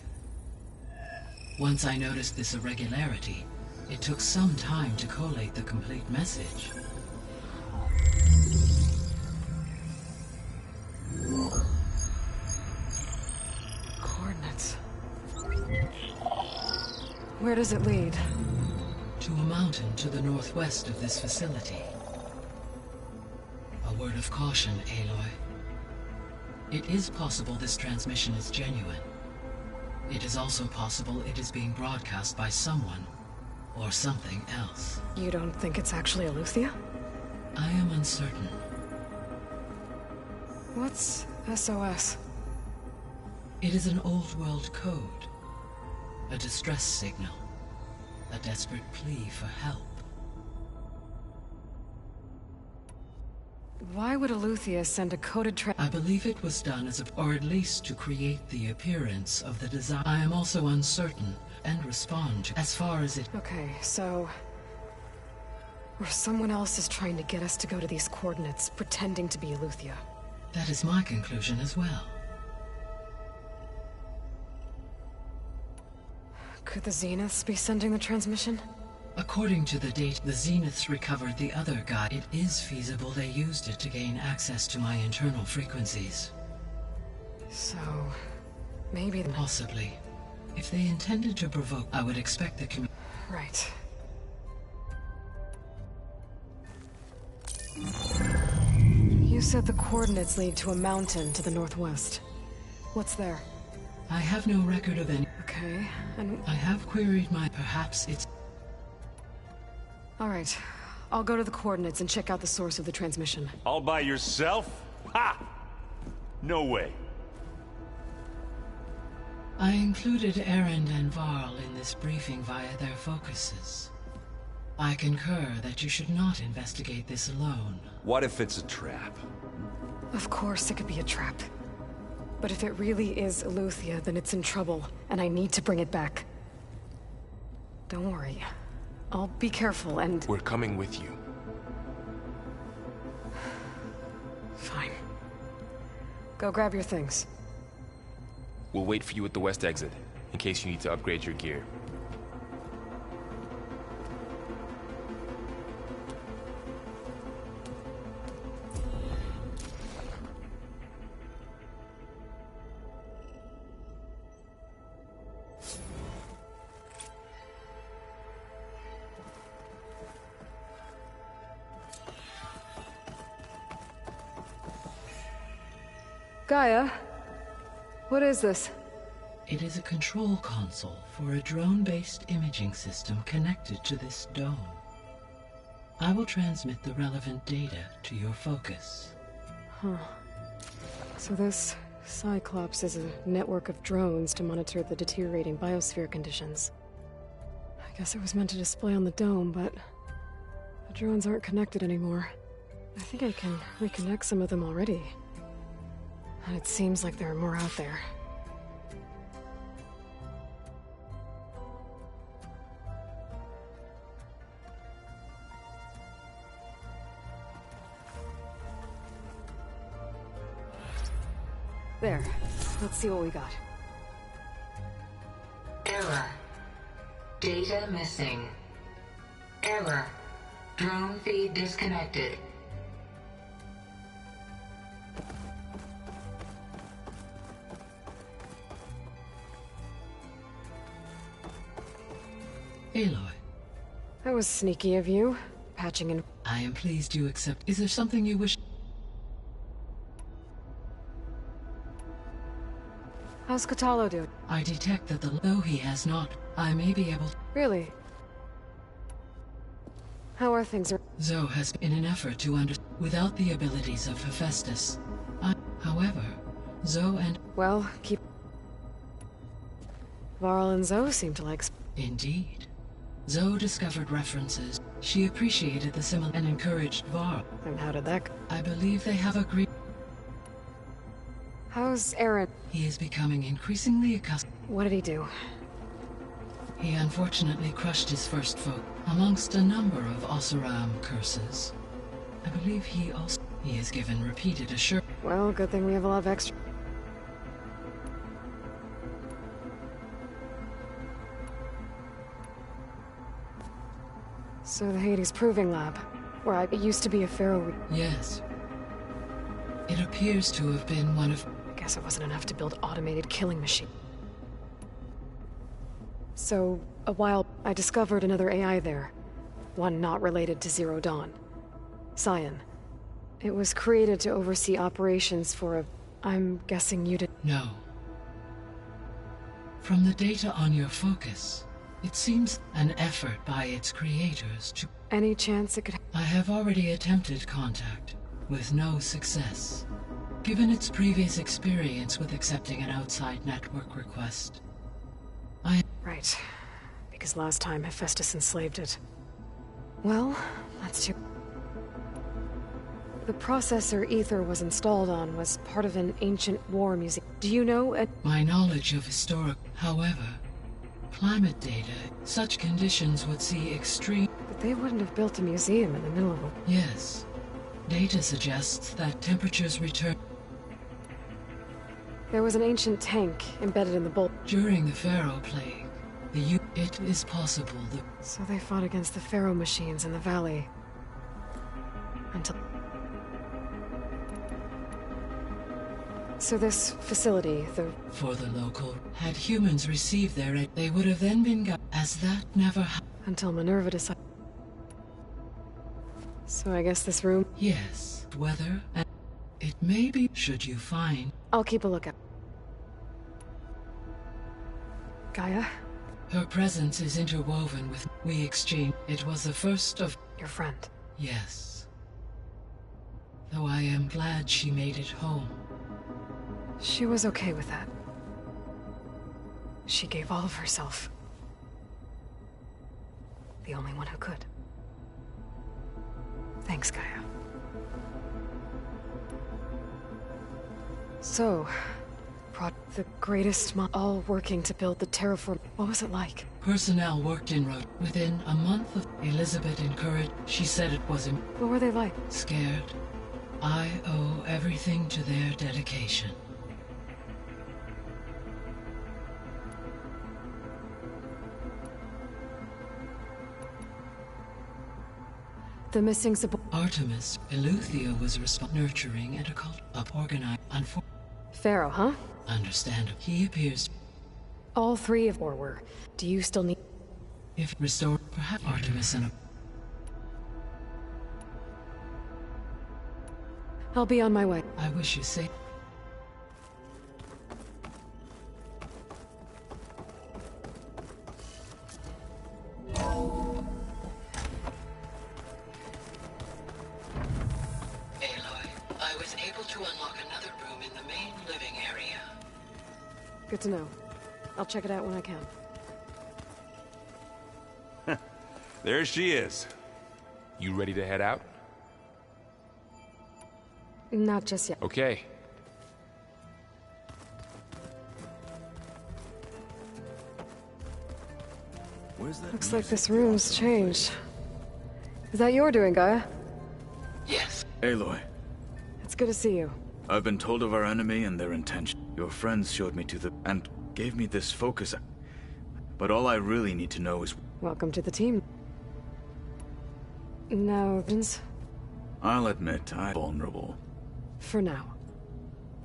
Once I noticed this irregularity, it took some time to collate the complete message. Coordinates. Where does it lead? To a mountain to the northwest of this facility. A word of caution, Aloy. It is possible this transmission is genuine. It is also possible it is being broadcast by someone or something else. You don't think it's actually Aletheia? I am uncertain. What's SOS? It is an old-world code. A distress signal. A desperate plea for help. Why would Aletheia send a coded I believe it was done or at least to create the appearance of the desire. I am also uncertain and respond to as far as it... Okay, so... Or someone else is trying to get us to go to these coordinates, pretending to be Aletheia. That is my conclusion as well. Could the Zeniths be sending the transmission? According to the date the Zeniths recovered the other guide, it is feasible they used it to gain access to my internal frequencies. So... maybe... Possibly. If they intended to provoke, I would expect the Right. You said the coordinates lead to a mountain to the northwest. What's there? I have no record of any... Okay, and... I have queried my... Perhaps it's... Alright. I'll go to the coordinates and check out the source of the transmission. All by yourself? Ha! No way. I included Erend and Varl in this briefing via their focuses. I concur that you should not investigate this alone. What if it's a trap? Of course it could be a trap. But if it really is Eleuthia, then it's in trouble, and I need to bring it back. Don't worry. I'll be careful and... We're coming with you. Fine. Go grab your things. We'll wait for you at the west exit, in case you need to upgrade your gear. Gaia, what is this? It is a control console for a drone-based imaging system connected to this dome. I will transmit the relevant data to your focus. Huh. So this Cyclops is a network of drones to monitor the deteriorating biosphere conditions. I guess it was meant to display on the dome, but the drones aren't connected anymore. I think I can reconnect some of them already. And it seems like there are more out there. There. Let's see what we got. Error. Data missing. Error. Drone feed disconnected. Aloy. That was sneaky of you, patching in. I am pleased you accept. Is there something you wish? How's Catalo doing? I detect that though he has not, I may be able to. Really? How are things? Zoe has in an effort to without the abilities of Hephaestus. However, Zoe and... Well, keep... Varl and Zoe seem to like... Indeed. Zoe discovered references. She appreciated the similar and encouraged Varl. And how did that go? I believe they have agreed. How's Aaron? He is becoming increasingly accustomed. What did he do? He unfortunately crushed his first foe amongst a number of Oseram curses. I believe he is given repeated assurance. Well, good thing we have a lot of extra. So the Hades Proving Lab, where it used to be a Pharaoh... Yes. It appears to have been one of... I guess it wasn't enough to build automated killing machine. So, a while I discovered another AI there. One not related to Zero Dawn. Cyan. It was created to oversee operations for a... I'm guessing you did... No. From the data on your focus, it seems an effort by its creators to... Any chance it could... I have already attempted contact, with no success. Given its previous experience with accepting an outside network request. Right. Because last time Hephaestus enslaved it. Well, that's too... The processor Ether was installed on was part of an ancient war museum. Do you know... My knowledge of historic... However, climate data, such conditions would see extreme... But they wouldn't have built a museum in the middle of a... Yes. Data suggests that temperatures return... There was an ancient tank embedded in the bolt. During the Pharaoh Plague, it is possible that... So they fought against the Pharaoh machines in the valley. Until... So this facility, the... For the local, had humans received their aid, they would have then been as that never happened. Until Minerva decided... So I guess this room... Yes, weather, and it may be, should you find... I'll keep a lookout. Gaia? Her presence is interwoven with... We exchange. It was the first of... Your friend? Yes. Though I am glad she made it home. She was okay with that. She gave all of herself. The only one who could. Thanks, Gaia. So, the greatest all working to build the terraform. What was it like? Personnel worked in road. Within a month of Elizabeth encouraged, she said it was What were they like? Scared. I owe everything to their dedication. The missing support. Artemis, Eleuthia was nurturing and occult, organized, Pharaoh, huh? Understandable. He appears. All three of or were. Do you still need? If restored, perhaps Artemis and I'll be on my way. I wish you safe. I was able to unlock another room in the main living area. Good to know. I'll check it out when I can. There she is. You ready to head out? Not just yet. Okay. Where's that? Looks like this room's changed. Is that your doing, Gaia? Yes. Aloy. It's good to see you. I've been told of our enemy and their intention. Your friends showed me to the... and gave me this focus. But all I really need to know is... Welcome to the team. Now, Vince. I'll admit, I'm vulnerable. For now.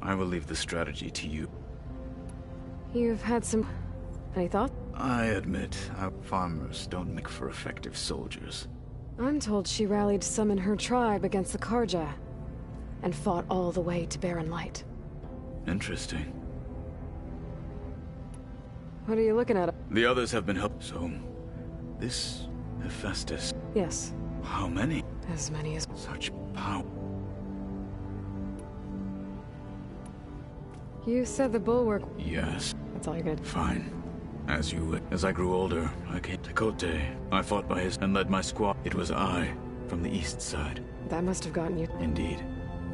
I will leave the strategy to you. You've had some... Any thoughts? I admit, our farmers don't make for effective soldiers. I'm told she rallied some in her tribe against the Karja, and fought all the way to Barren Light. Interesting. What are you looking at? The others have been helped, so... This... Hephaestus... Yes. How many? As many as... Such power. You said the bulwark... Yes. That's all you're gonna... Fine. As you would. As I grew older, I came to Kote. I fought by his and led my squad. It was I, from the east side. That must have gotten you... Indeed.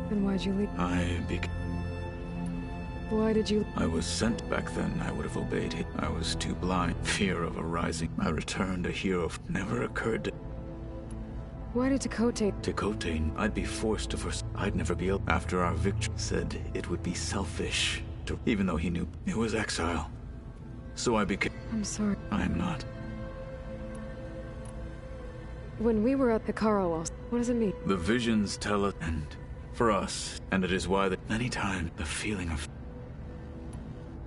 Then why'd you leave? Why did you... I was sent back then. I would have obeyed him. I was too blind. Fear of a rising. I returned a hero. Never occurred to... Why did Tekote... Tekote, I'd be forced to first... I'd never be able... After our victory, said it would be selfish. To... Even though he knew it was exile. So I became... I'm sorry. I'm not. When we were at Hikaro, what does it mean? The visions tell us, and for us, and it is why that many times the feeling of...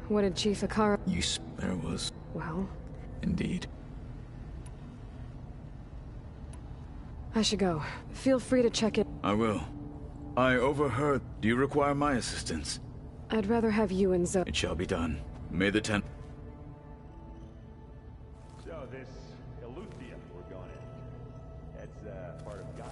What did Chief Hikaro... There was... Well... Indeed. I should go. Feel free to check it. I will. I overheard... Do you require my assistance? I'd rather have you and Zoe. It shall be done. May the 10th... So this Eleuthia we're going in, that's part of Gaia.